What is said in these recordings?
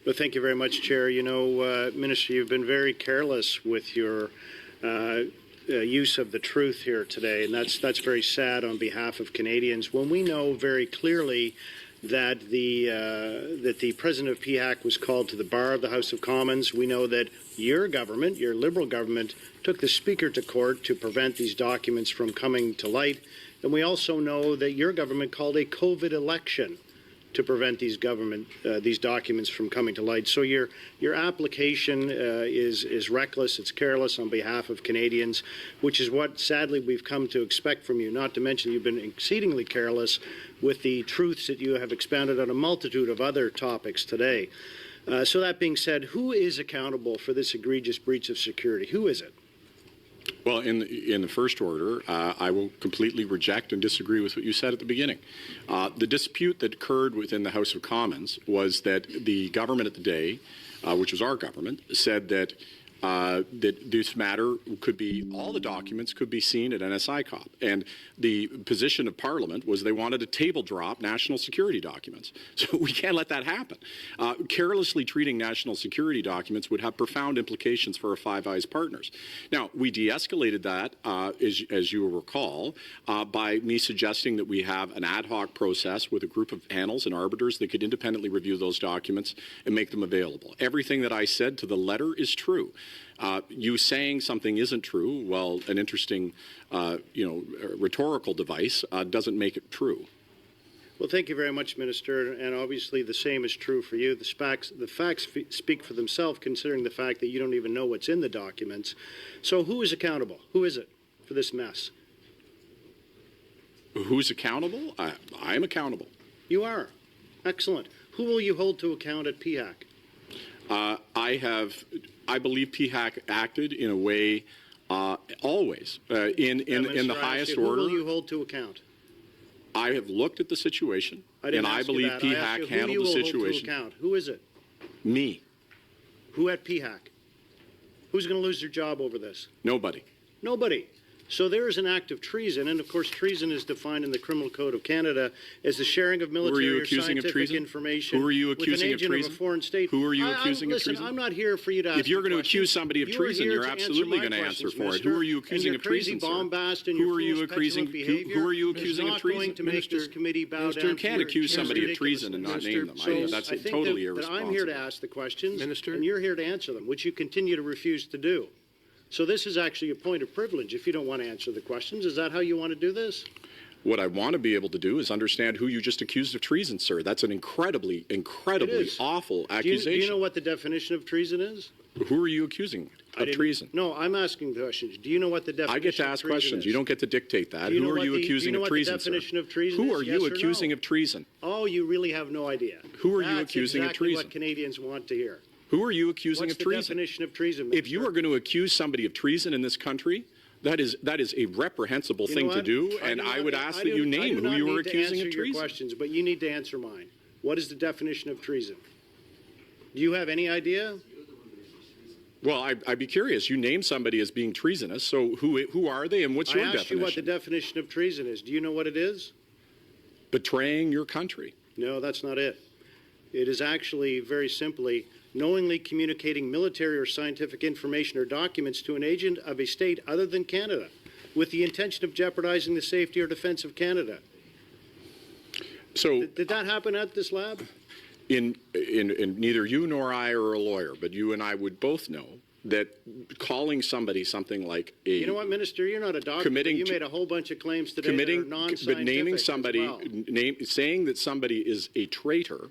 Well, thank you very much, Chair. You know, Minister, you've been very careless with your use of the truth here today, and that's very sad on behalf of Canadians. When we know very clearly that the president of PHAC was called to the bar of the House of Commons, we know that your government, your Liberal government, took the Speaker to court to prevent these documents from coming to light, and we also know that your government called a COVID election to prevent these documents from coming to light. So your application is reckless, it's careless on behalf of Canadians, which is what sadly we've come to expect from you. Not to mention you've been exceedingly careless with the truths that you have expounded on a multitude of other topics today. So that being said, who is accountable for this egregious breach of security? Who is it? Well, in the first order, I will completely reject and disagree with what you said at the beginning. The dispute that occurred within the House of Commons was that the government at the day, which was our government, said that that this matter could be, all the documents could be seen at NSICOP. And the position of Parliament was they wanted to table drop national security documents. So we can't let that happen. Carelessly treating national security documents would have profound implications for our Five Eyes partners. Now, we de-escalated that, as you will recall, by me suggesting that we have an ad hoc process with a group of panels and arbiters that could independently review those documents and make them available. Everything that I said to the letter is true. You saying something isn't true, well, an interesting, rhetorical device doesn't make it true. Well, thank you very much, Minister, and obviously the same is true for you. The facts speak for themselves, considering the fact that you don't even know what's in the documents. So who is accountable? Who is it for this mess? Who's accountable? I am accountable. You are. Excellent. Who will you hold to account at PHAC? I believe PHAC acted in a way always in the highest order. Who will you hold to account? I have looked at the situation, and I believe PHAC handled the situation. Who is it? Me. Who at PHAC? Who's going to lose their job over this? Nobody. Nobody. So there is an act of treason, and of course treason is defined in the Criminal Code of Canada as the sharing of military or scientific information with an agent of a foreign state. Who are you accusing of treason? Listen, I'm not here for you to ask If you're going to questions. accuse somebody of treason, you're absolutely going to answer for it. Who are you accusing of treason, sir? Who are you accusing of treason? Minister, you can't accuse somebody of treason and not name them. That's totally irresponsible. I'm here to ask the questions, and you're here to answer them, which you continue to refuse to do. So this is actually a point of privilege if you don't want to answer the questions. Is that how you want to do this? What I want to be able to do is understand who you just accused of treason, sir. That's an incredibly awful accusation. Do you know what the definition of treason is? Who are you accusing of treason? No, I'm asking questions. Do you know what the definition of treason is? I get to ask questions. You don't get to dictate that. Who are you accusing of treason, sir? Who are you accusing of treason? Oh, you really have no idea. Who are you accusing of treason? That's exactly what Canadians want to hear. Who are you accusing of treason? What's the definition of treason, Minister? If you are going to accuse somebody of treason in this country, that is a reprehensible thing to do, and I would ask that you name who you are accusing of treason. Your questions, but you need to answer mine. What is the definition of treason? Do you have any idea? Well, I'd be curious. You name somebody as being treasonous, so who are they, and what's your definition? I asked you what the definition of treason is. Do you know what it is? Betraying your country. No, that's not it. It is actually, very simply, knowingly communicating military or scientific information or documents to an agent of a state other than Canada with the intention of jeopardizing the safety or defense of Canada. So did that happen at this lab? In neither you nor I are a lawyer, but you and I would both know that calling somebody something like a... You know what, Minister? You're not a doctor, but you made a whole bunch of claims today that are non-scientific. But naming somebody, saying that somebody is a traitor,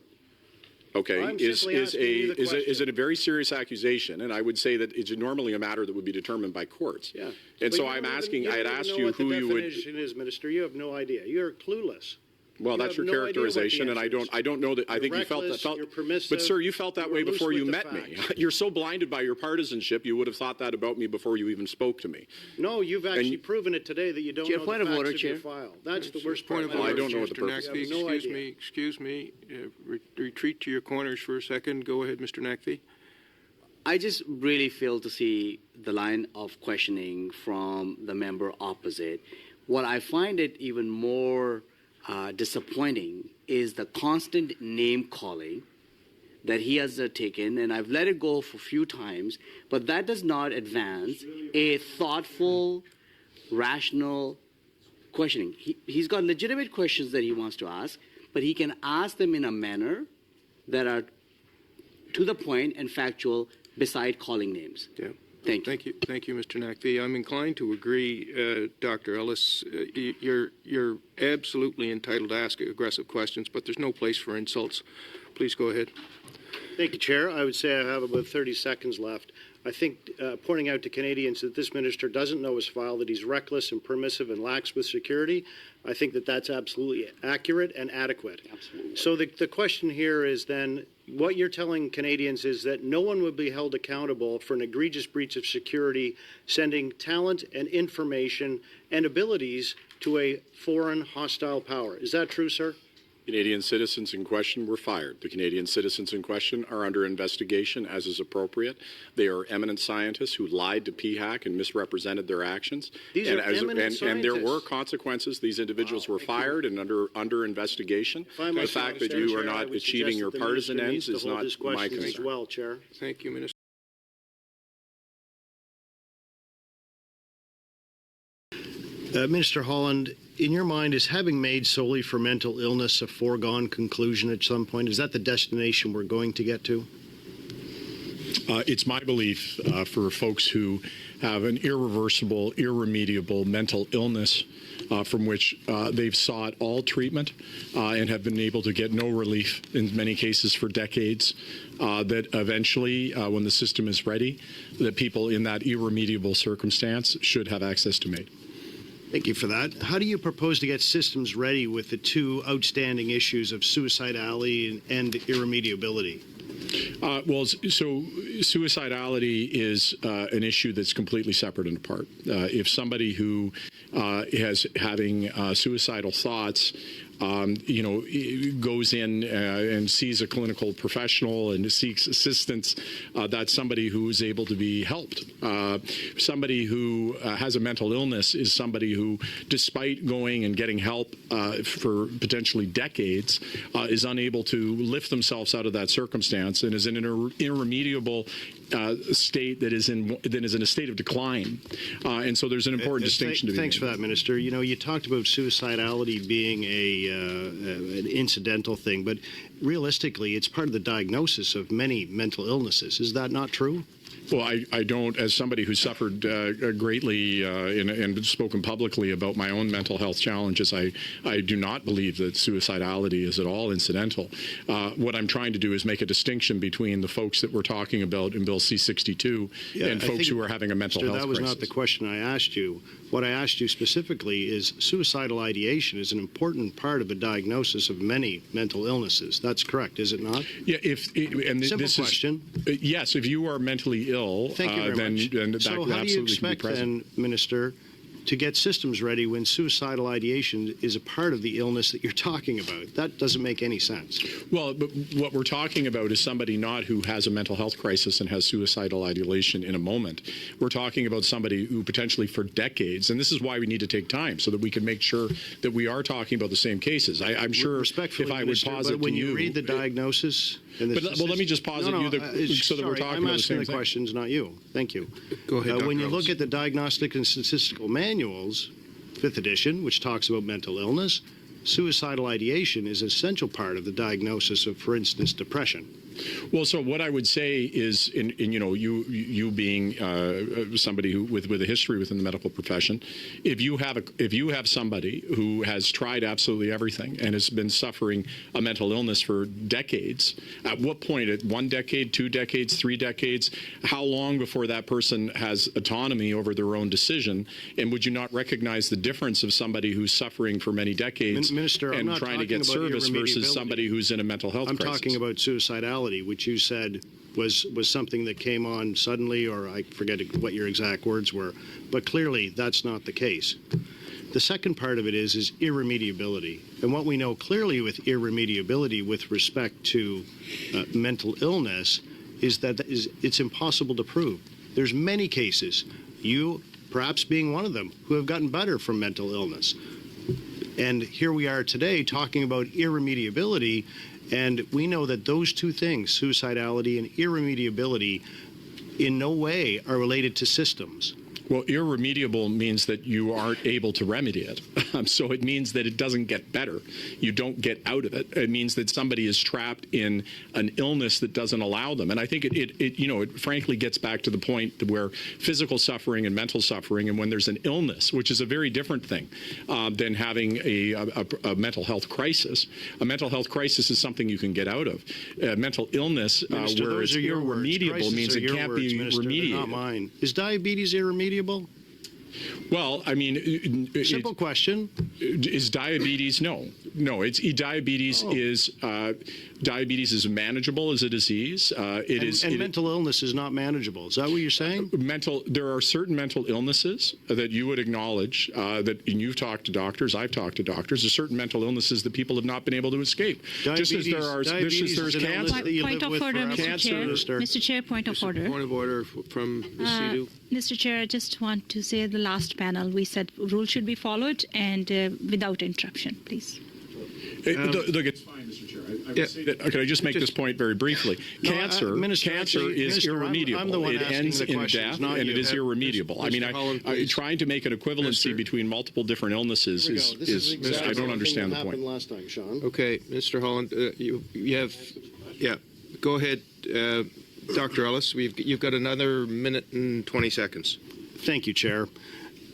okay, is a very serious accusation, and I would say that it's normally a matter that would be determined by courts. Yeah. And so I'm asking, I had asked you who you would... What the definition is, Minister. You have no idea. You're clueless. Well, that's your characterization, and I don't know that. I think you felt that. But sir, you felt that way before you met me. You're so blinded by your partisanship, you would have thought that about me before you even spoke to me. No, you've actually proven it today that you don't know the facts of your file. That's the worst part. I don't know what the purpose is. Excuse me. Retreat to your corners for a second. Go ahead, Mr. Nackby. I just really fail to see the line of questioning from the member opposite. What I find it even more disappointing is the constant name calling that he has taken, and I've let it go for a few times, but that does not advance a thoughtful, rational questioning. He's got legitimate questions that he wants to ask, but he can ask them in a manner that are to the point and factual beside calling names. Yeah. Thank you. Thank you. Thank you, Mr. Nakvi. I'm inclined to agree, Dr. Ellis. You're absolutely entitled to ask aggressive questions, but there's no place for insults. Please go ahead. Thank you, Chair. I would say I have about 30 seconds left. I think pointing out to Canadians that this minister doesn't know his file, that he's reckless and permissive and lax with security, I think that that's absolutely accurate and adequate. Absolutely. So the question here is then, what you're telling Canadians is that no one would be held accountable for an egregious breach of security, sending talent and information and abilities to a foreign hostile power. Is that true, sir? Canadian citizens in question were fired. The Canadian citizens in question are under investigation, as is appropriate. They are eminent scientists who lied to PHAC and misrepresented their actions. These are eminent scientists. And there were consequences. These individuals were fired and under investigation. The fact that you are not achieving your partisan ends is not my concern. As well, Chair. Thank you, Minister. Minister Holland, in your mind, is having made solely for mental illness a foregone conclusion at some point? Is that the destination we're going to get to? It's my belief for folks who have an irreversible, irremediable mental illness from which they've sought all treatment and have been able to get no relief in many cases for decades, that eventually, when the system is ready, that people in that irremediable circumstance should have access to MAID. Thank you for that. How do you propose to get systems ready with the two outstanding issues of suicidality and irremediability? Well, so suicidality is an issue that's completely separate and apart. If somebody who has having suicidal thoughts goes in and sees a clinical professional and seeks assistance, that's somebody who is able to be helped. Somebody who has a mental illness is somebody who, despite going and getting help for potentially decades, is unable to lift themselves out of that circumstance and is in an irremediable state that is in a state of decline. And so there's an important distinction to be made. Thanks for that, Minister. You know, you talked about suicidality being an incidental thing, but realistically, it's part of the diagnosis of many mental illnesses. Is that not true? Well, I don't, as somebody who suffered greatly and spoken publicly about my own mental health challenges, I do not believe that suicidality is at all incidental. What I'm trying to do is make a distinction between the folks that we're talking about in Bill C-62 and folks who are having a mental health crisis. That was not the question I asked you. What I asked you specifically is suicidal ideation is an important part of the diagnosis of many mental illnesses. That's correct, is it not? Yeah. Simple question. Yes, if you are mentally ill, thank you very much. Then that so could how do you absolutely expect be present. then, Minister, to get systems ready when suicidal ideation is a part of the illness that you're talking about? That doesn't make any sense. Well, but what we're talking about is somebody not who has a mental health crisis and has suicidal ideation in a moment. We're talking about somebody who potentially for decades, and this is why we need to take time so that we can make sure that we are talking about the same cases. I'm sure if I would posit when to you read the diagnosis... well, let me just posit so that we're talking I'm about the same asking the thing. questions, not you. Thank you. Go ahead, Dr. When you Ellis. look at the Diagnostic and Statistical Manuals, 5th edition, which talks about mental illness, suicidal ideation is an essential part of the diagnosis of, for instance, depression. Well, so what I would say is, you being somebody who with a history within the medical profession, if you have somebody who has tried absolutely everything and has been suffering a mental illness for decades, at what point, at 1 decade, 2 decades, 3 decades, how long before that person has autonomy over their own decision? And would you not recognize the difference of somebody who's suffering for many decades Minister, and trying to get service versus somebody who's in a mental health crisis? I'm talking about suicidality, which you said was something that came on suddenly, or I forget what your exact words were, but clearly that's not the case. The second part of it is irremediability. And what we know clearly with irremediability with respect to mental illness is that it's impossible to prove. There's many cases, you perhaps being one of them, who have gotten better from mental illness. And here we are today talking about irremediability, And we know that those two things, suicidality and irremediability, in no way are related to systems. Well, irremediable means that you aren't able to remedy it. So it means that it doesn't get better. You don't get out of it. It means that somebody is trapped in an illness that doesn't allow them. And I think it frankly gets back to the point where physical suffering and mental suffering, and when there's an illness, which is a very different thing than having a mental health crisis. A mental health crisis is something you can get out of. Mental illness, Minister, whereas those are your irremediable words. means it can't be Minister, they're remediated. not mine. Is diabetes irremediable? Well, I mean, Simple question. Is diabetes? No. Diabetes is manageable as a disease. Mental illness is not manageable. Is that what you're saying? There are certain mental illnesses that you would acknowledge and you've talked to doctors. I've talked to doctors. There's certain mental illnesses that people have not been able to escape. Diabetes There's cancer. Point of order, Mr. Chair. Mr. Chair, point of order. Point of order from Ms. Sidhu. Mr. Chair, I just want to say the last panel, we said rules should be followed and without interruption, please. Look, it's fine, Mr. Chair. I would say that, can I just make this point very briefly? Cancer is irremediable. I'm the one it asking ends the in questions, death, not and you. it is irremediable. I mean, Holland, please. trying to make an equivalency between multiple different illnesses is I don't understand the point. Last time, Sean. Okay, Mr. Holland, you have, go ahead, Dr. Ellis. You've got another minute and 20 seconds. Thank you, Chair.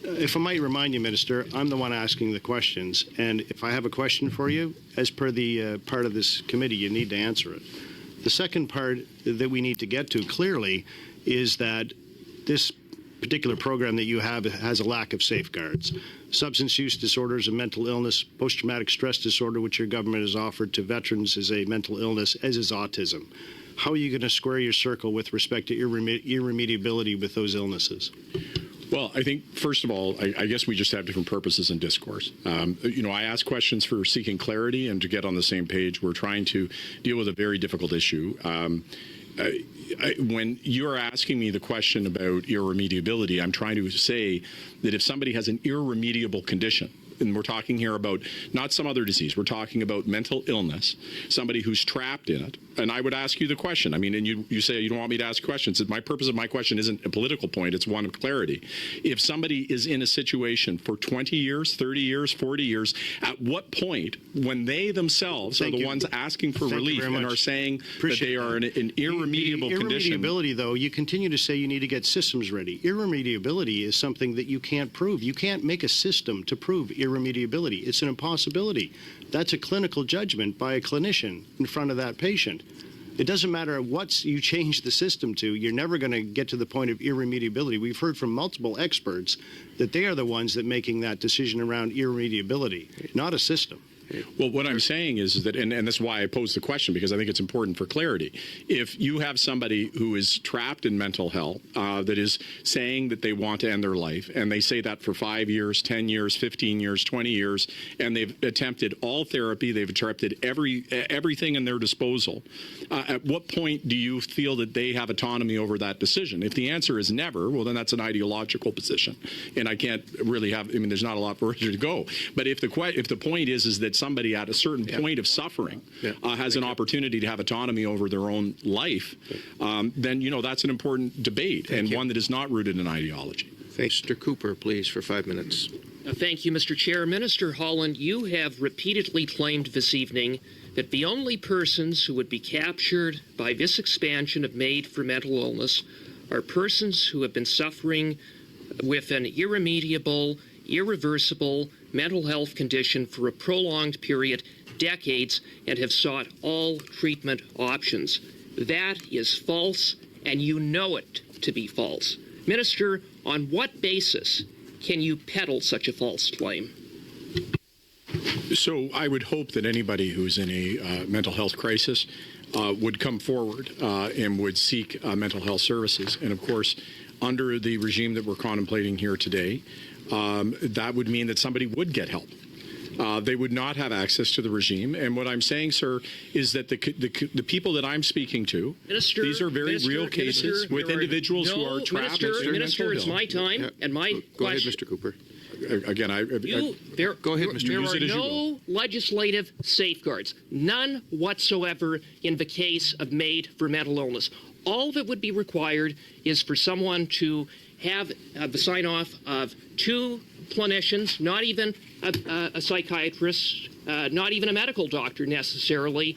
If I might remind you, Minister, I'm the one asking the questions, and if I have a question for you, as per the part of this committee, you need to answer it. The second part that we need to get to clearly is that this particular program that you have has a lack of safeguards. Substance use disorders and mental illness, post-traumatic stress disorder, which your government has offered to veterans, is a mental illness, as is autism. How are you going to square your circle with respect to irremediability with those illnesses? Well, I think, first of all, I guess we just have different purposes in discourse. I ask questions for seeking clarity and to get on the same page. We're trying to deal with a very difficult issue. When you're asking me the question about irremediability, I'm trying to say that if somebody has an irremediable condition, and we're talking here about not some other disease, we're talking about mental illness, somebody who's trapped in it. And I would ask you the question. I mean, and you say you don't want me to ask questions. My purpose of my question isn't a political point. It's one of clarity. If somebody is in a situation for 20 years, 30 years, 40 years, at what point, when they themselves are the ones asking for relief and are saying that they are in an irremediable condition? Irremediability, though, you continue to say you need to get systems ready. Irremediability is something that you can't prove. You can't make a system to prove irremediability. It's an impossibility. That's a clinical judgment by a clinician in front of that patient. It doesn't matter what you change the system to, you're never going to get to the point of irremediability. We've heard from multiple experts that they are the ones that making that decision around irremediability, not a system. Well, what I'm saying is that, and that's why I posed the question, because I think it's important for clarity. If you have somebody who is trapped in mental health that is saying that they want to end their life, and they say that for 5 years, 10 years, 15 years, 20 years, and they've attempted all therapy, they've attempted everything in their disposal, at what point do you feel that they have autonomy over that decision? If the answer is never, well, then that's an ideological position. And I can't really have, I mean, there's not a lot further to go. But if the point is that somebody at a certain point of suffering has an opportunity to have autonomy over their own life, then, that's an important debate and one that is not rooted in ideology. Mr. Cooper, please, for 5 minutes. Thank you, Mr. Chair. Minister Holland, you have repeatedly claimed this evening that the only persons who would be captured by this expansion of MAID for mental illness are persons who have been suffering with an irremediable, irreversible mental health condition for a prolonged period, decades, and have sought all treatment options. That is false, and you know it to be false. Minister, on what basis can you peddle such a false claim? So I would hope that anybody who's in a mental health crisis would come forward and would seek mental health services. And of course, under the regime that we're contemplating here today, that would mean that somebody would get help. They would not have access to the regime. And what I'm saying, sir, is that the people that I'm speaking to, these are very real cases with individuals who are trapped in mental Minister, it's my time and my Go ahead, question. Mr. Cooper. again, Go ahead, Mr. There Use are it as you no legislative safeguards, none whatsoever in the case of MAID for mental illness. All that would be required is for someone to have the sign-off of 2 clinicians, not even a psychiatrist, not even a medical doctor necessarily,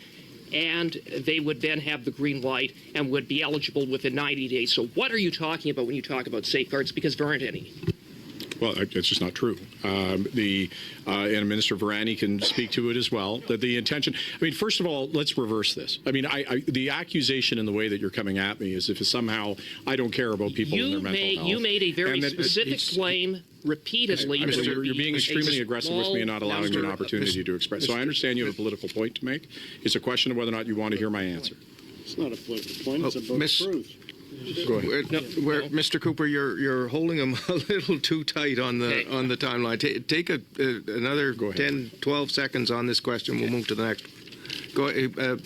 and they would then have the green light and would be eligible within 90 days. So what are you talking about when you talk about safeguards? Because there aren't any. Well, it's just not true. And Minister Varani can speak to it as well. That the intention. I mean, first of all, let's reverse this. I mean, the accusation in the way that you're coming at me is if somehow I don't care about people and their mental health. You made a very specific claim repeatedly. You're being extremely aggressive with me and not allowing me an opportunity to express. So I understand you have a political point to make. It's a question of whether or not you want to hear my answer. It's not a political point. It's about truth. Go ahead. Mr. Cooper, you're holding him a little too tight on the timeline. Take another 10, 12 seconds on this question. We'll move to the next. Go ahead.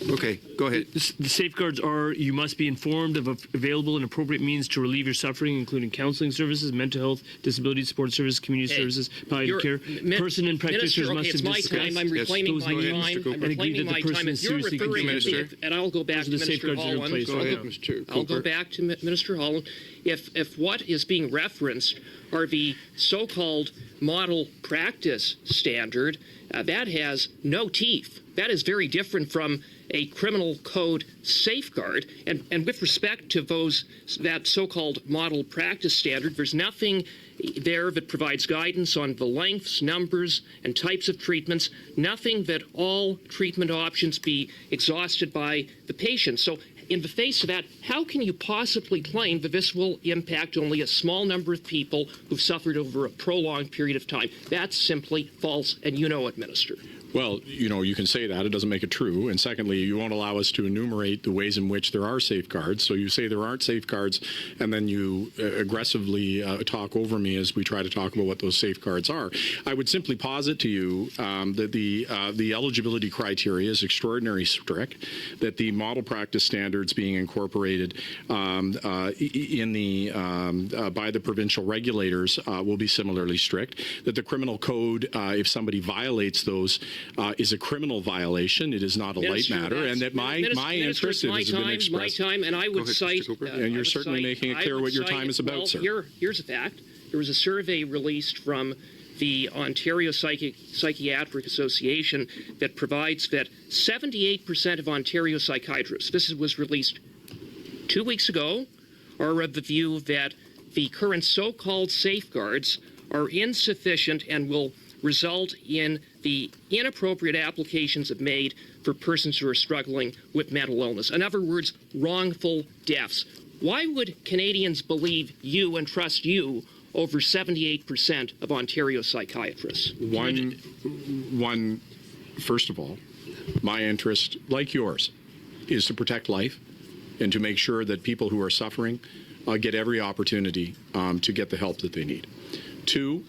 Okay, go ahead. The safeguards are you must be informed of available and appropriate means to relieve your suffering, including counseling services, mental health, disability support services, community services, palliative care. Person and practitioners must it's my time. I'm reclaiming my time. I'm reclaiming my time. If you're referring to, and I'll go back to Minister Holland. Go ahead, Mr. Cooper. I'll go back to Minister Holland. If what is being referenced are the so-called model practice standard, that has no teeth. That is very different from a criminal code safeguard. And with respect to that so-called model practice standard, there's nothing there that provides guidance on the lengths, numbers, and types of treatments, nothing that all treatment options be exhausted by the patient. So in the face of that, how can you possibly claim that this will impact only a small number of people who've suffered over a prolonged period of time? That's simply false, and you know it, Minister. Well, you can say that. It doesn't make it true. And secondly, you won't allow us to enumerate the ways in which there are safeguards. So you say there aren't safeguards, and then you aggressively talk over me as we try to talk about what those safeguards are. I would simply posit to you that the eligibility criteria is extraordinarily strict, that the model practice standards being incorporated in by the provincial regulators will be similarly strict, that the criminal code, if somebody violates those, is a criminal violation. It is not a light matter, and that my interest has been expressed. My time, and I would cite, and you're certainly making it clear what your time is about, sir. Here's a fact. There was a survey released from the Ontario Psychiatric Association that provides that 78% of Ontario psychiatrists, this was released 2 weeks ago, are of the view that the current so-called safeguards are insufficient and will result in the inappropriate applications of MAID for persons who are struggling with mental illness. In other words, wrongful deaths. Why would Canadians believe you and trust you over 78% of Ontario psychiatrists? First of all, my interest, like yours, is to protect life and to make sure that people who are suffering get every opportunity to get the help that they need. Two,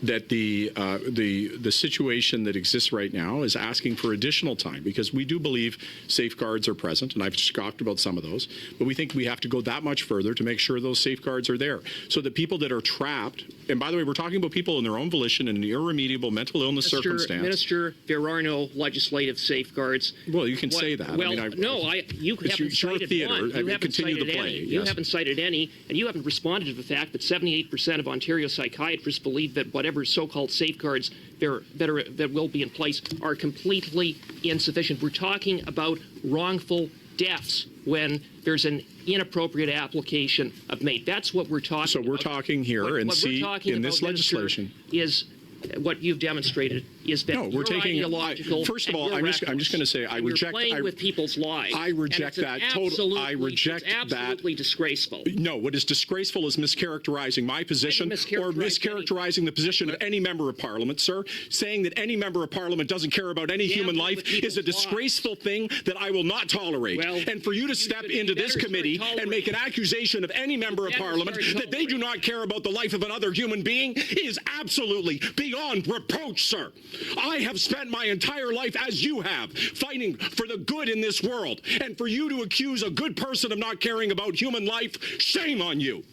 that the situation that exists right now is asking for additional time, because we do believe safeguards are present, and I've just talked about some of those, but we think we have to go that much further to make sure those safeguards are there, so that people that are trapped, and by the way, we're talking about people in their own volition in an irremediable mental illness circumstance. Minister, there are no legislative safeguards. Well, you can say that. Well, you haven't cited theater. one. You haven't cited to play, any. yes. You haven't cited any, and you haven't responded to the fact that 78% of Ontario psychiatrists believe that whatever so-called safeguards that will be in place are completely insufficient. We're talking about wrongful deaths when there's an inappropriate application of MAID. That's what we're talking about. So we're talking here in this legislation is what you've demonstrated is that we're taking ideological. First of all, I'm just going to say I reject. You're playing with people's lives. I reject that totally. I reject it's absolutely disgraceful. No, what is disgraceful is mischaracterizing my position or mischaracterizing the position of any member of Parliament, sir. Saying that any member of Parliament doesn't care about any human life is a disgraceful thing that I will not tolerate. And for you to step into this committee and make an accusation of any member of Parliament that they do not care about the life of another human being is absolutely beyond reproach, sir. I have spent my entire life, as you have, fighting for the good in this world. And for you to accuse a good person of not caring about human life, shame on you.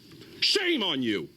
Shame on you.